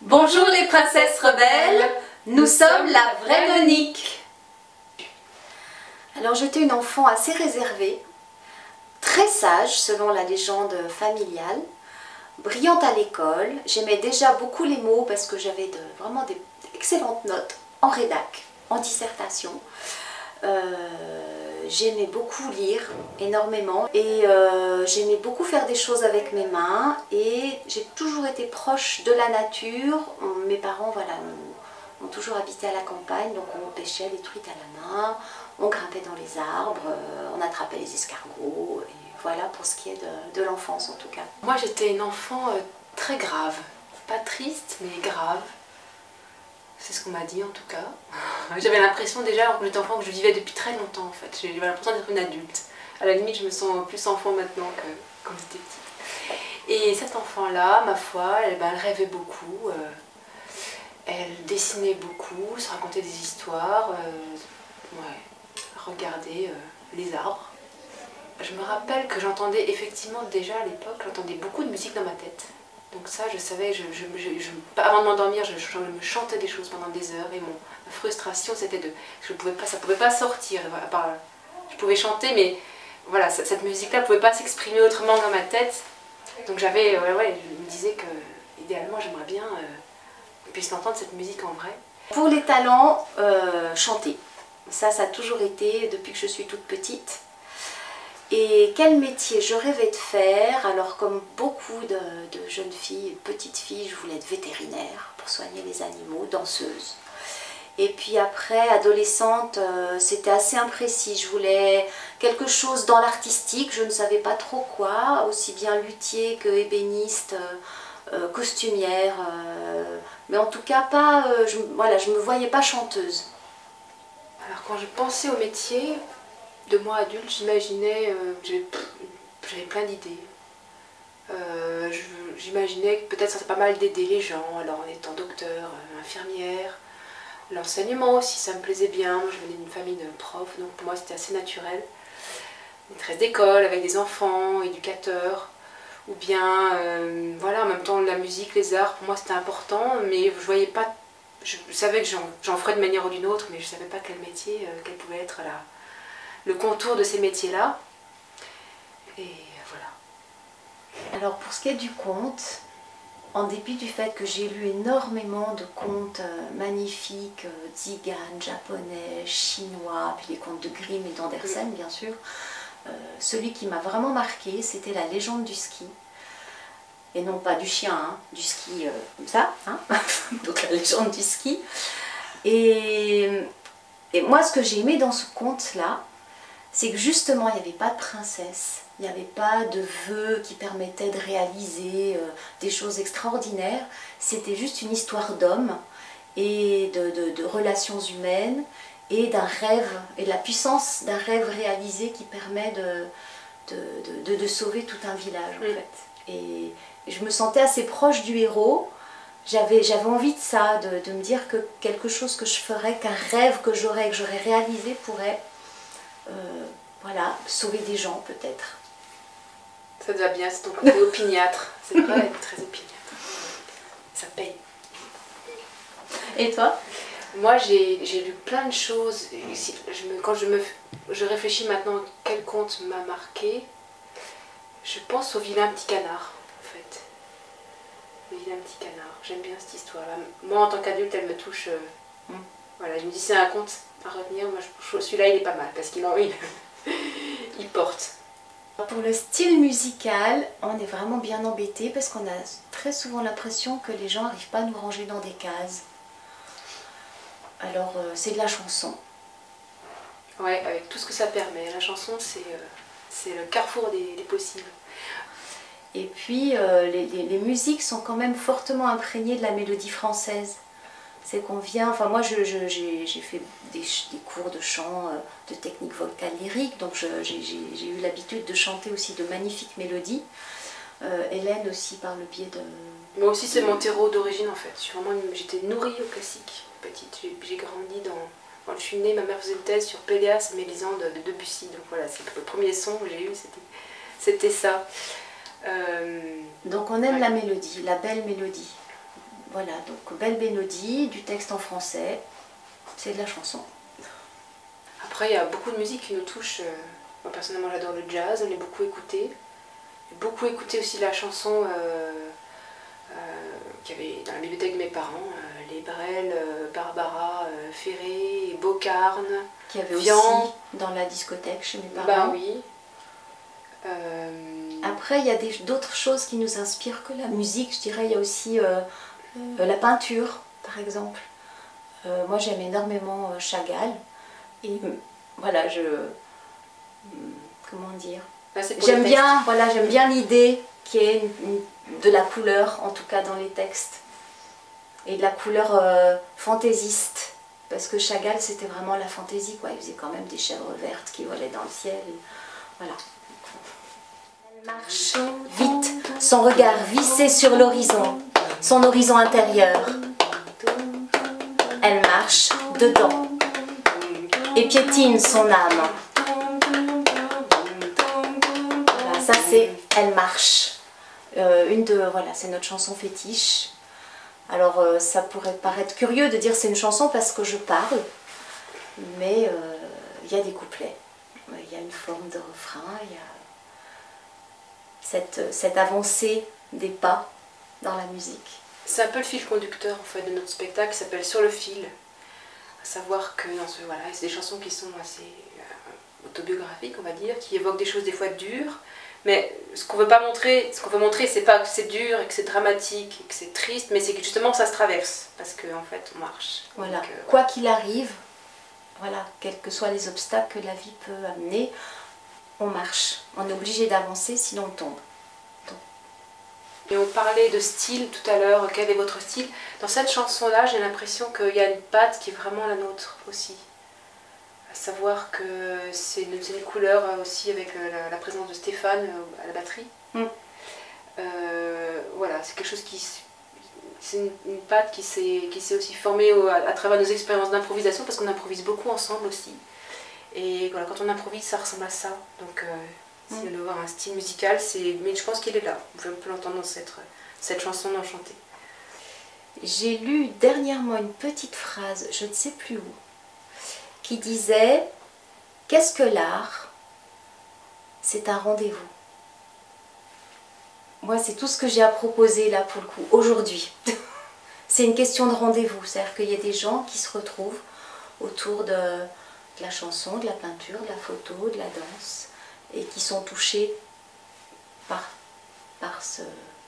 Bonjour les princesses rebelles, nous sommes la vraie Monique. Alors j'étais une enfant assez réservée, très sage selon la légende familiale, brillante à l'école. J'aimais déjà beaucoup les mots parce que j'avais vraiment d'excellentes notes en rédac, en dissertation. J'aimais beaucoup lire, énormément, et j'aimais beaucoup faire des choses avec mes mains, et j'ai toujours été proche de la nature. Mes parents ont toujours habité à la campagne, donc on pêchait les truites à la main, on grimpait dans les arbres, on attrapait les escargots, et voilà pour ce qui est de l'enfance en tout cas. Moi j'étais une enfant très grave, pas triste mais grave. C'est ce qu'on m'a dit en tout cas. J'avais l'impression déjà, alors que j'étais enfant, que je vivais depuis très longtemps en fait. J'avais l'impression d'être une adulte. À la limite, je me sens plus enfant maintenant que quand j'étais petite. Et cette enfant-là, ma foi, elle rêvait beaucoup. Elle dessinait beaucoup, se racontait des histoires. Regardait les arbres. Je me rappelle que j'entendais effectivement déjà à l'époque, j'entendais beaucoup de musique dans ma tête. Donc ça, je savais, avant de m'endormir, je me chantais des choses pendant des heures, et ma frustration c'était ça pouvait pas sortir. Je pouvais chanter, mais voilà, cette musique-là ne pouvait pas s'exprimer autrement dans ma tête. Donc je me disais que idéalement j'aimerais bien qu'on puisse entendre cette musique en vrai. Pour les talents, chanter. Ça a toujours été depuis que je suis toute petite. Et quel métier je rêvais de faire? Alors comme beaucoup de jeunes filles, petites filles, je voulais être vétérinaire pour soigner les animaux, danseuse. Et puis après, adolescente, c'était assez imprécis. Je voulais quelque chose dans l'artistique, je ne savais pas trop quoi, aussi bien luthier que ébéniste, costumière. Mais en tout cas, je me voyais pas chanteuse. Alors quand je pensais au métier, de moi adulte, j'imaginais, j'avais plein d'idées. J'imaginais que peut-être ça serait pas mal d'aider les gens, alors en étant docteur, infirmière. L'enseignement aussi, ça me plaisait bien. Moi, je venais d'une famille de profs, donc pour moi c'était assez naturel. Maîtresse d'école avec des enfants, éducateur, ou bien, voilà, en même temps la musique, les arts, pour moi c'était important, mais je voyais pas. Je savais que j'en ferais d'une manière ou d'une autre, mais je ne savais pas quel métier, quel pouvait être le contour de ces métiers-là. Et voilà. Alors pour ce qui est du conte, en dépit du fait que j'ai lu énormément de contes magnifiques, tziganes, japonais, chinois, puis les contes de Grimm et d'Andersen bien sûr, celui qui m'a vraiment marqué, c'était La légende du ski. Et non pas du chien, hein, du ski comme ça, hein. Donc La légende du ski. Et moi ce que j'ai aimé dans ce conte-là, c'est que justement il n'y avait pas de princesse, il n'y avait pas de vœux qui permettaient de réaliser des choses extraordinaires. C'était juste une histoire d'hommes et de relations humaines et d'un rêve, et de la puissance d'un rêve réalisé qui permet de sauver tout un village en fait. Et je me sentais assez proche du héros. J'avais envie de ça, de me dire que quelque chose que je ferais, qu'un rêve que j'aurais réalisé pourrait voilà, sauver des gens peut-être. Ça te va bien, c'est ton côté opiniâtre. C'est vrai, elle est très opiniâtre. Ça paye. Et toi? Moi j'ai lu plein de choses. Quand je réfléchis maintenant quel conte m'a marqué, je pense au Vilain petit canard en fait. Le Vilain petit canard, j'aime bien cette histoire-là. Moi en tant qu'adulte elle me touche. Voilà, je me dis c'est un conte à retenir. Moi celui-là il est pas mal parce qu'il il porte. Pour le style musical, on est vraiment bien embêté parce qu'on a très souvent l'impression que les gens n'arrivent pas à nous ranger dans des cases. Alors c'est de la chanson. Ouais, avec tout ce que ça permet. La chanson c'est le carrefour des possibles. Et puis les musiques sont quand même fortement imprégnées de la mélodie française. C'est qu'on vient, enfin moi j'ai fait des cours de chant, de technique vocale lyrique, donc j'ai eu l'habitude de chanter aussi de magnifiques mélodies. Hélène aussi par le biais de... Moi aussi c'est mon terreau d'origine en fait, j'étais nourrie au classique, petite, j'ai grandi quand je suis née, ma mère faisait une thèse sur Péléas et Mélisande de Debussy, donc voilà, c'est le premier son que j'ai eu, c'était ça. Donc on aime la mélodie, la belle mélodie. Voilà, donc belle mélodie, du texte en français, c'est de la chanson. Après, il y a beaucoup de musique qui nous touche. Moi, personnellement, j'adore le jazz, on l'ai beaucoup écouté. J'ai beaucoup écouté aussi la chanson qu'il y avait dans la bibliothèque de mes parents, les Brel, Barbara, Ferré, Bocarne, Qui avait Vian. aussi dans la discothèque chez mes parents. Bah oui. Après, il y a d'autres choses qui nous inspirent que la musique. Je dirais, il y a aussi la peinture, par exemple. Moi, j'aime énormément Chagall. Et voilà, comment dire, Là, c'est pour j'aime les textes. bien, voilà, j'aime bien l'idée qu'il y ait de la couleur, en tout cas dans les textes. Et de la couleur fantaisiste. Parce que Chagall, c'était vraiment la fantaisie, quoi. Il faisait quand même des chèvres vertes qui volaient dans le ciel. Et voilà. Elle marche vite, son regard vissé sur l'horizon, son horizon intérieur. Elle marche dedans et piétine son âme. Voilà, ça c'est Elle marche. Voilà, c'est notre chanson fétiche. Alors ça pourrait paraître curieux de dire c'est une chanson parce que je parle, mais il y a des couplets, il y a une forme de refrain, il y a cette avancée des pas dans la musique. C'est un peu le fil conducteur en fait, de notre spectacle qui s'appelle Sur le fil. À savoir que voilà, c'est des chansons qui sont assez autobiographiques, on va dire, qui évoquent des choses des fois dures. Mais ce qu'on veut montrer, c'est pas que c'est dur et que c'est dramatique et que c'est triste, mais c'est que justement ça se traverse, parce qu'en fait on marche. Voilà. Donc, Quoi qu'il arrive, voilà, quels que soient les obstacles que la vie peut amener, on marche. On est obligé d'avancer, sinon on tombe. Et on parlait de style tout à l'heure, quel est votre style? Dans cette chanson-là, j'ai l'impression qu'il y a une patte qui est vraiment la nôtre aussi. À savoir que c'est une couleur aussi avec la présence de Stéphane à la batterie. Voilà, c'est quelque chose qui... C'est une patte qui s'est aussi formée à travers nos expériences d'improvisation, parce qu'on improvise beaucoup ensemble aussi. Et voilà, quand on improvise, ça ressemble à ça. Donc, si on doit avoir un style musical, mais je pense qu'il est là. On peut l'entendre dans cette chanson d'Enchanté. J'ai lu dernièrement une petite phrase, je ne sais plus où, qui disait « Qu'est-ce que l'art? C'est un rendez-vous. » Moi, c'est tout ce que j'ai à proposer là pour le coup, aujourd'hui. C'est une question de rendez-vous, c'est-à-dire qu'il y a des gens qui se retrouvent autour de la chanson, de la peinture, de la photo, de la danse, et qui sont touchés par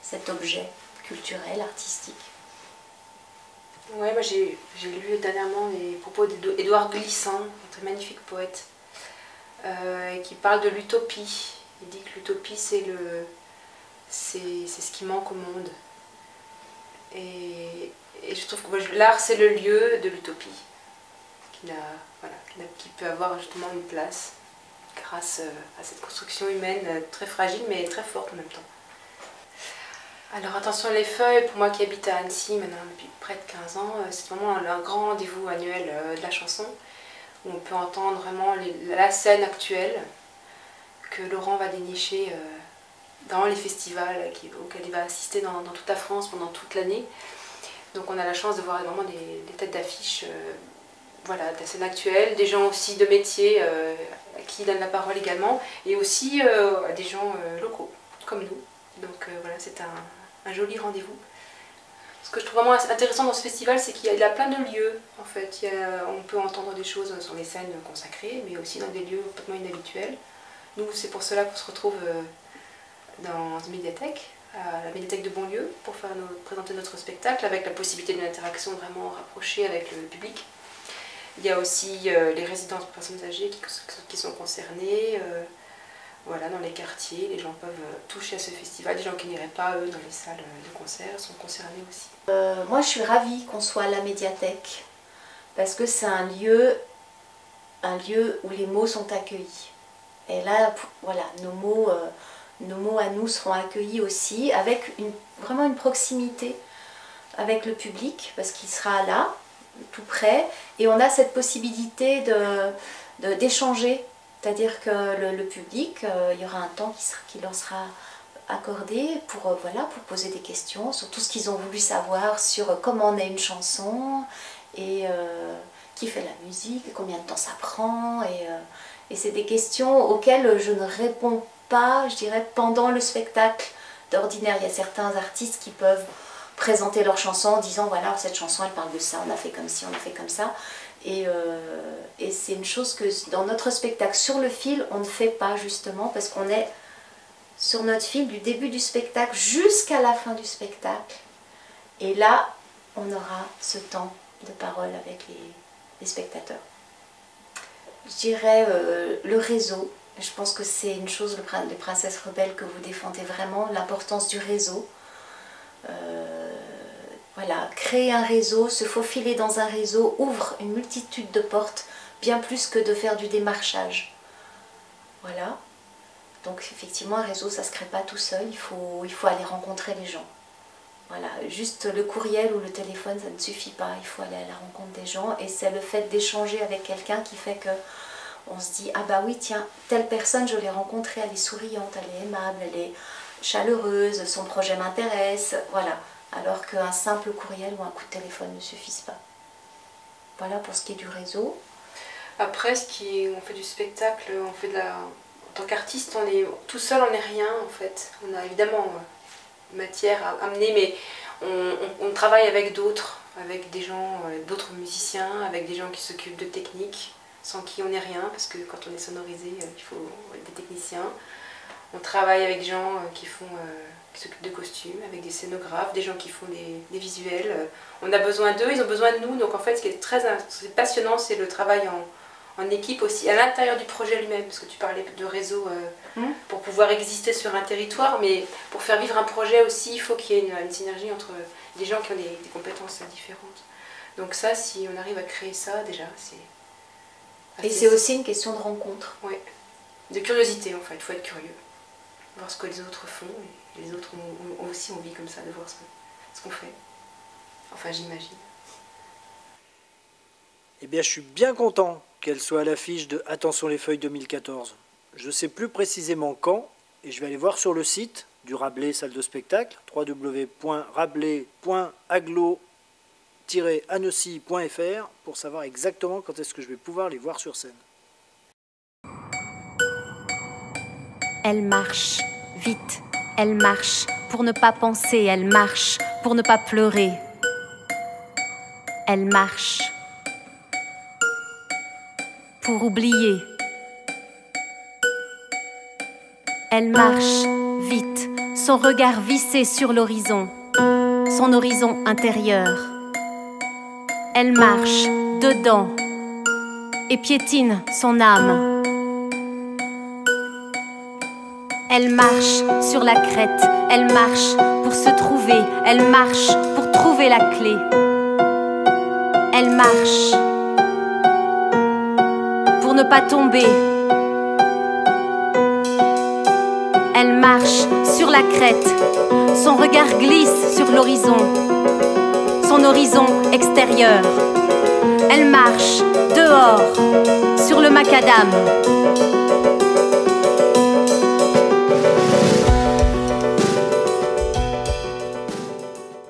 cet objet culturel, artistique. Ouais, moi j'ai lu dernièrement les propos d'Édouard Glissant, un très magnifique poète, qui parle de l'utopie. Il dit que l'utopie c'est ce qui manque au monde. Et je trouve que l'art c'est le lieu de l'utopie, qui peut avoir justement une place grâce à cette construction humaine très fragile mais très forte en même temps. Alors attention les feuilles, pour moi qui habite à Annecy maintenant depuis près de 15 ans, c'est vraiment un grand rendez-vous annuel de la chanson, où on peut entendre vraiment la scène actuelle que Laurent va dénicher dans les festivals auxquels il va assister dans toute la France pendant toute l'année. Donc on a la chance de voir vraiment des têtes d'affiche voilà, de la scène actuelle, des gens aussi de métier à qui il donne la parole également, et aussi des gens locaux comme nous. Donc voilà, c'est un joli rendez-vous. Ce que je trouve vraiment intéressant dans ce festival, c'est qu'il a plein de lieux en fait. On peut entendre des choses sur les scènes consacrées, mais aussi dans des lieux complètement inhabituels. Nous, c'est pour cela qu'on se retrouve dans une médiathèque, à la médiathèque de Bonlieu, pour présenter notre spectacle, avec la possibilité d'une interaction vraiment rapprochée avec le public. Il y a aussi les résidences pour personnes âgées qui sont concernées. Voilà, dans les quartiers, les gens peuvent toucher à ce festival. Les gens qui n'iraient pas, eux, dans les salles de concert sont concernés aussi. Moi, je suis ravie qu'on soit à la médiathèque, parce que c'est un lieu où les mots sont accueillis. Et là, voilà, nos mots à nous seront accueillis aussi, avec vraiment une proximité avec le public, parce qu'il sera là, tout près, et on a cette possibilité d'échanger. C'est-à-dire que le public, il y aura un temps qui leur sera accordé pour, voilà, pour poser des questions sur tout ce qu'ils ont voulu savoir sur comment on est une chanson et qui fait la musique, et combien de temps ça prend. Et c'est des questions auxquelles je ne réponds pas, je dirais, pendant le spectacle. D'ordinaire, il y a certains artistes qui peuvent présenter leur chanson en disant voilà, cette chanson elle parle de ça, on a fait comme ci, on a fait comme ça. Et c'est une chose que dans notre spectacle, sur le fil, on ne fait pas justement parce qu'on est sur notre fil du début du spectacle jusqu'à la fin du spectacle. Et là, on aura ce temps de parole avec les spectateurs. Je dirais le réseau. Je pense que c'est une chose, les Princesses Rebelles, que vous défendez vraiment, l'importance du réseau. Voilà, créer un réseau, se faufiler dans un réseau ouvre une multitude de portes, bien plus que de faire du démarchage. Voilà. Donc effectivement, un réseau, ça ne se crée pas tout seul, il faut aller rencontrer les gens. Voilà, juste le courriel ou le téléphone, ça ne suffit pas, il faut aller à la rencontre des gens. Et c'est le fait d'échanger avec quelqu'un qui fait que on se dit, ah bah oui, tiens, telle personne, je l'ai rencontrée, elle est souriante, elle est aimable, elle est chaleureuse, son projet m'intéresse, voilà. Alors qu'un simple courriel ou un coup de téléphone ne suffisent pas. Voilà pour ce qui est du réseau. Après, on fait du spectacle, on fait en tant qu'artiste, on est tout seul, on n'est rien en fait. On a évidemment matière à amener, mais on travaille avec d'autres, avec des gens, d'autres musiciens, avec des gens qui s'occupent de technique, sans qui on n'est rien, parce que quand on est sonorisé, il faut des techniciens. On travaille avec des gens qui s'occupent de costumes, avec des scénographes, des gens qui font des visuels. On a besoin d'eux, ils ont besoin de nous. Donc en fait, ce qui est très passionnant, c'est le travail en équipe aussi, à l'intérieur du projet lui-même. Parce que tu parlais de réseau pour pouvoir exister sur un territoire, mais pour faire vivre un projet aussi, il faut qu'il y ait une synergie entre des gens qui ont des compétences différentes. Donc ça, si on arrive à créer ça, déjà, c'est... Et c'est aussi une question de rencontre. Oui, de curiosité en fait, il faut être curieux. Voir ce que les autres font, et les autres ont aussi envie comme ça de voir ce qu'on fait. Enfin, j'imagine. Eh bien, je suis bien content qu'elle soit à l'affiche de Attention les feuilles 2014. Je ne sais plus précisément quand, et je vais aller voir sur le site du Rabelais Salle de Spectacle, www.rabelais.aglo-annecy.fr, pour savoir exactement quand est-ce que je vais pouvoir les voir sur scène. Elle marche, vite, elle marche, pour ne pas penser, elle marche, pour ne pas pleurer. Elle marche, pour oublier. Elle marche, vite, son regard vissé sur l'horizon, son horizon intérieur. Elle marche, dedans, et piétine son âme. Elle marche sur la crête, elle marche pour se trouver, elle marche pour trouver la clé. Elle marche pour ne pas tomber. Elle marche sur la crête, son regard glisse sur l'horizon, son horizon extérieur. Elle marche dehors sur le macadam.